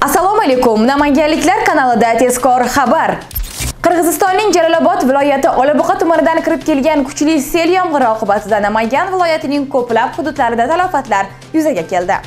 Assalomu alaykum. Namanganliklar kanalida tezkor xabar. Qirg'izistonning Jalolobod viloyati Olabuqa tumanidan kirib kelgan kuchli sel yomg'iri oqibatida Namangan viloyatining ko'plab hududlarida talafotlar yuzaga keldi.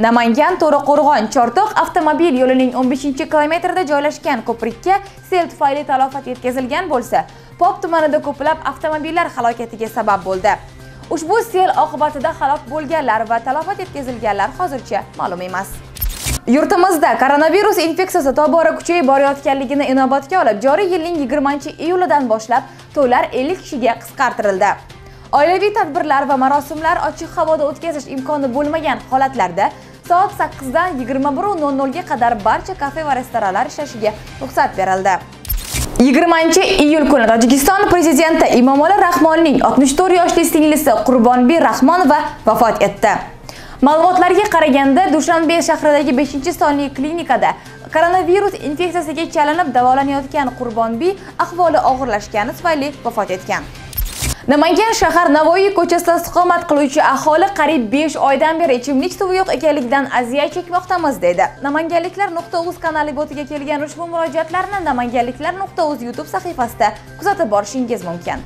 Namangan To'raqo'rg'on Chortoq avtomobil yo'lining 15-kilometrida joylashgan ko'prikka sel tufayli talafot yetkazilgan bo'lsa, Pop tumanida ko'plab avtomobillar halokatiga sabab bo'ldi. Ushbu sel oqibatida halok bo'lganlar va talafot yetkazilganlar hozircha ma'lum emas. Yurtimizda koronavirus infeksiyasi tobora kuchayib borayotganligini inobatga olib, joriy yilning 20-iyulidan boshlab to'ylar 50 kishiga qisqartirildi. Oilaviy tadbirlar va marosimlar ochiq havoda o'tkazish imkoni bo'lmagan holatlarda soat 8 dan 21:00 ga qadar barcha kafe va restoranlar ishlashiga ruxsat berildi. 20-iyul kuni Tojikiston prezidenti Emomali Rahmonning 64 yoshli singlisi Qurbonbi Rahmonova vafot etdi. Ma'lumotlarga qaraganda, Dushanbe shahridagi 5-sonli klinikada koronavirus infeksiyasiga chalinib davolanayotgan Qurbonbi ahvoli og'irlashgani tufayli vafot etgan. Namangan shahar Navoiy ko'chasida istiqomat qiluvchi aholi qariyb 5 oydan beri ichimlik suvi yo'q ekanligidan aziyat chekmoqdamiz dedi. Namanganliklar.uz kanali botiga kelgan ushbu murojaatlarni namanganliklar.uz YouTube sahifasida kuzatib borishingiz mumkin.